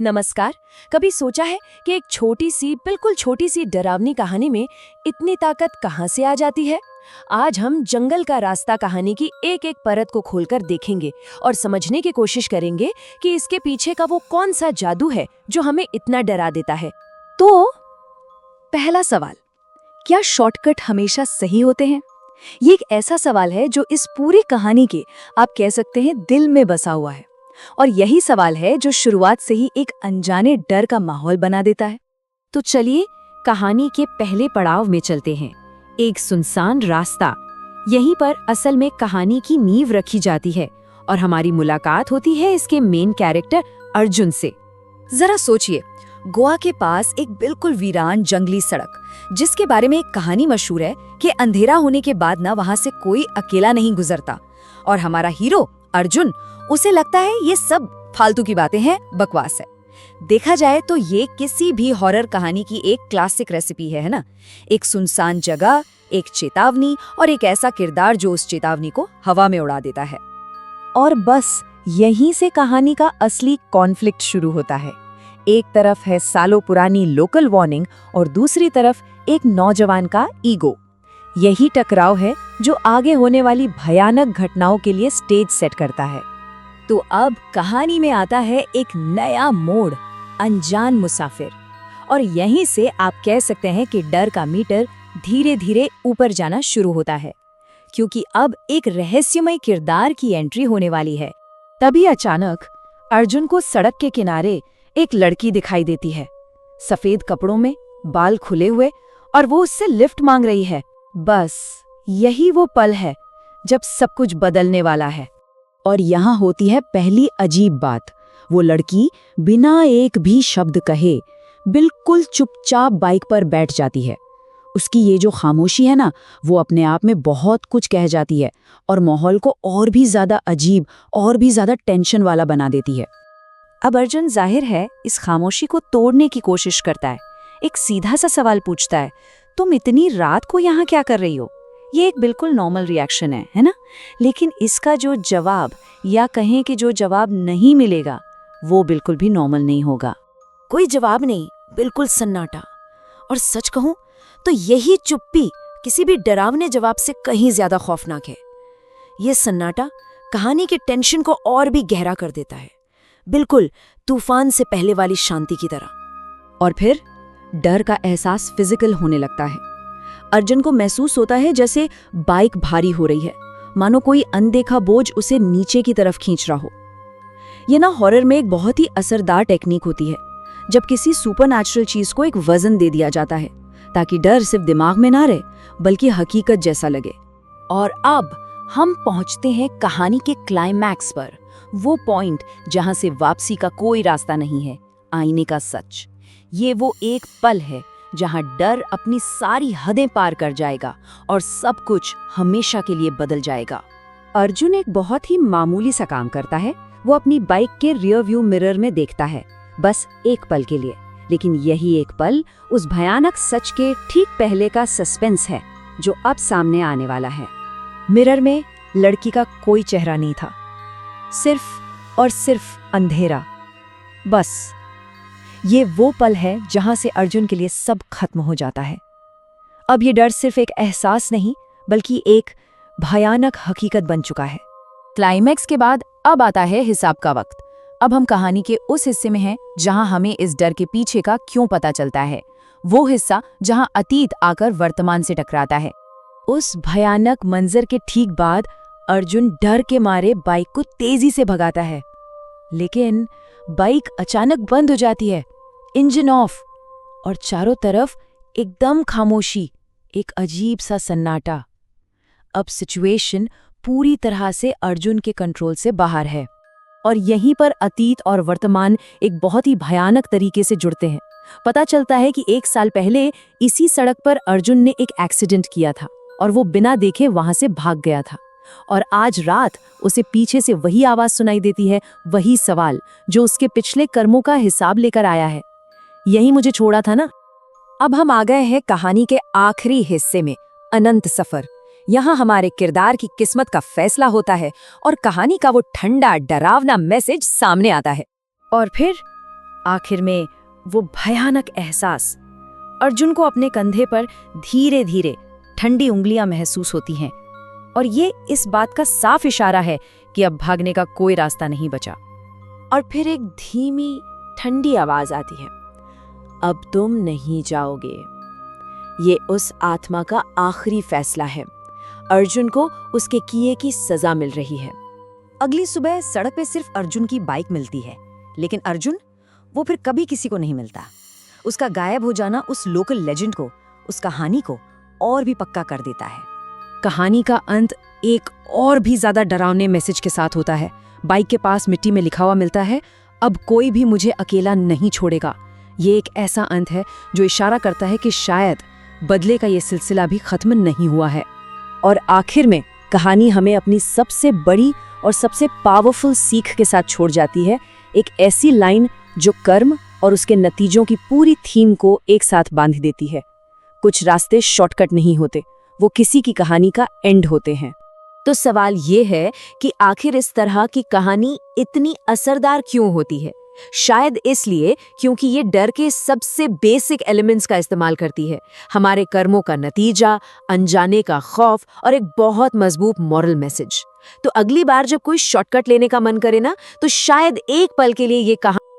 नमस्कार। कभी सोचा है कि एक बिल्कुल छोटी सी डरावनी कहानी में इतनी ताकत कहाँ से आ जाती है? आज हम जंगल का रास्ता कहानी की एक एक परत को खोलकर देखेंगे और समझने की कोशिश करेंगे कि इसके पीछे का वो कौन सा जादू है जो हमें इतना डरा देता है। तो पहला सवाल, क्या शॉर्टकट हमेशा सही होते हैं? ये एक ऐसा सवाल है जो इस पूरी कहानी के, आप कह सकते हैं, दिल में बसा हुआ है। और यही सवाल है जो शुरुआत से ही एक अनजाने डर का माहौल बना देता है। तो चलिए कहानी के पहले पड़ाव में चलते हैं। एक सुनसान रास्ता, यहीं पर असल में कहानी की नींव रखी जाती है और हमारी मुलाकात होती है इसके मेन कैरेक्टर अर्जुन से। जरा सोचिए, गोवा के पास एक बिल्कुल वीरान जंगली सड़क, जिसके बारे में एक कहानी मशहूर है कि अंधेरा होने के बाद ना वहां से कोई अकेला नहीं गुजरता। और हमारा हीरो अर्जुन, उसे लगता है ये सब फालतू की बातें हैं, बकवास है। देखा जाए तो ये किसी भी हॉरर कहानी की एक क्लासिक रेसिपी है ना? एक सुनसान जगह, एक चेतावनी और एक ऐसा किरदार जो उस चेतावनी को हवा में उड़ा देता है। और बस यहीं से कहानी का असली कॉन्फ्लिक्ट शुरू होता है। एक तरफ है सालों पुरानी लोकल वार्निंग और दूसरी तरफ एक नौजवान का ईगो। यही टकराव है जो आगे होने वाली भयानक घटनाओं के लिए स्टेज सेट करता है। तो अब कहानी में आता है एक नया मोड़, अनजान मुसाफिर। और यहीं से आप कह सकते हैं कि डर का मीटर धीरे धीरे ऊपर जाना शुरू होता है, क्योंकि अब एक रहस्यमय किरदार की एंट्री होने वाली है। तभी अचानक अर्जुन को सड़क के किनारे एक लड़की दिखाई देती है, सफेद कपड़ों में, बाल खुले हुए, और वो उससे लिफ्ट मांग रही है। बस यही वो पल है जब सब कुछ बदलने वाला है। और यहाँ होती है पहली अजीब बात। वो लड़की बिना एक भी शब्द कहे बिल्कुल चुपचाप बाइक पर बैठ जाती है। उसकी ये जो खामोशी है ना, वो अपने आप में बहुत कुछ कह जाती है और माहौल को और भी ज्यादा अजीब और भी ज्यादा टेंशन वाला बना देती है। अब अर्जुन जाहिर है इस खामोशी को तोड़ने की कोशिश करता है। एक सीधा सा सवाल पूछता है, तुम इतनी रात को यहाँ क्या कर रही हो? ये एक बिल्कुल नॉर्मल रिएक्शन है ना? लेकिन इसका जो जवाब, या कहें कि जो जवाब नहीं मिलेगा, वो बिल्कुल भी नॉर्मल नहीं होगा। कोई जवाब नहीं, बिल्कुल सन्नाटा। और सच कहूं तो यही चुप्पी किसी भी डरावने जवाब से कहीं ज्यादा खौफनाक है। ये सन्नाटा कहानी के टेंशन को और भी गहरा कर देता है, बिल्कुल तूफान से पहले वाली शांति की तरह। और फिर डर का एहसास फिजिकल होने लगता है। अर्जुन को महसूस होता है जैसे बाइक भारी हो रही है, मानो कोई अनदेखा बोझ उसे नीचे की तरफ खींच रहा हो। ये ना हॉरर में एक बहुत ही असरदार टेक्निक होती है, जब किसी सुपरनैचुरल चीज को एक वजन दे दिया जाता है, ताकि डर सिर्फ दिमाग में ना रहे बल्कि हकीकत जैसा लगे। और अब हम पहुंचते हैं कहानी के क्लाइमैक्स पर, वो पॉइंट जहां से वापसी का कोई रास्ता नहीं है, आईने का सच। ये वो एक पल है जहां डर अपनी सारी हदें पार कर जाएगा और सब कुछ हमेशा के लिए बदल जाएगा। अर्जुन एक बहुत ही मामूली सा काम करता है। वो अपनी बाइक के रियर व्यू मिरर में देखता है, बस एक पल के लिए। लेकिन यही एक पल उस भयानक सच के ठीक पहले का सस्पेंस है जो अब सामने आने वाला है। मिरर में लड़की का कोई चेहरा नहीं था, सिर्फ और सिर्फ अंधेरा। बस ये वो पल है जहां से अर्जुन के लिए सब खत्म हो जाता है। अब ये डर सिर्फ एक एहसास नहीं बल्कि एक भयानक हकीकत बन चुका है। क्लाइमैक्स के बाद अब आता है हिसाब का वक्त। अब हम कहानी के उस हिस्से में हैं जहां हमें इस डर के पीछे का क्यों पता चलता है, वो हिस्सा जहां अतीत आकर वर्तमान से टकराता है। उस भयानक मंजर के ठीक बाद अर्जुन डर के मारे बाइक को तेजी से भगाता है, लेकिन बाइक अचानक बंद हो जाती है, इंजन ऑफ, और चारों तरफ एकदम खामोशी, एक अजीब सा सन्नाटा। अब सिचुएशन पूरी तरह से अर्जुन के कंट्रोल से बाहर है और यहीं पर अतीत और वर्तमान एक बहुत ही भयानक तरीके से जुड़ते हैं। पता चलता है कि 1 साल पहले इसी सड़क पर अर्जुन ने एक एक्सीडेंट किया था और वो बिना देखे वहां से भाग गया था। और आज रात उसे पीछे से वही आवाज सुनाई देती है, वही सवाल जो उसके पिछले कर्मों का हिसाब लेकर आया है। यही मुझे छोड़ा था ना। अब हम आ गए हैं कहानी के आखिरी हिस्से में, अनंत सफर। यहाँ हमारे किरदार की किस्मत का फैसला होता है और कहानी का वो ठंडा डरावना मैसेज सामने आता है। और फिर आखिर में वो भयानक एहसास। अर्जुन को अपने कंधे पर धीरे धीरे ठंडी उंगलियां महसूस होती हैं और ये इस बात का साफ इशारा है कि अब भागने का कोई रास्ता नहीं बचा। और फिर एक धीमी ठंडी आवाज आती है, अब तुम नहीं जाओगे। ये उस आत्मा का आखिरी फैसला है। अर्जुन को उसके किए की सजा मिल रही है। अगली सुबह सड़क पे सिर्फ अर्जुन की बाइक मिलती है, लेकिन अर्जुन वो फिर कभी किसी को नहीं मिलता। उसका गायब हो जाना उस लोकल लेजेंड को, उस कहानी को और भी पक्का कर देता है। कहानी का अंत एक और भी ज्यादा डरावने मैसेज के साथ होता है। बाइक के पास मिट्टी में लिखा हुआ मिलता है, अब कोई भी मुझे अकेला नहीं छोड़ेगा। ये एक ऐसा अंत है जो इशारा करता है कि शायद बदले का ये सिलसिला भी खत्म नहीं हुआ है। और आखिर में कहानी हमें अपनी सबसे बड़ी और सबसे पावरफुल सीख के साथ छोड़ जाती है, एक ऐसी लाइन जो कर्म और उसके नतीजों की पूरी थीम को एक साथ बांध देती है। कुछ रास्ते शॉर्टकट नहीं होते, वो किसी की कहानी का एंड होते हैं। तो सवाल ये है कि आखिर इस तरह की कहानी इतनी असरदार क्यों होती है? शायद इसलिए क्योंकि ये डर के सबसे बेसिक एलिमेंट्स का इस्तेमाल करती है। हमारे कर्मों का नतीजा, अनजाने का खौफ और एक बहुत मजबूत मॉरल मैसेज। तो अगली बार जब कोई शॉर्टकट लेने का मन करे ना, तो शायद एक पल के लिए ये कहानी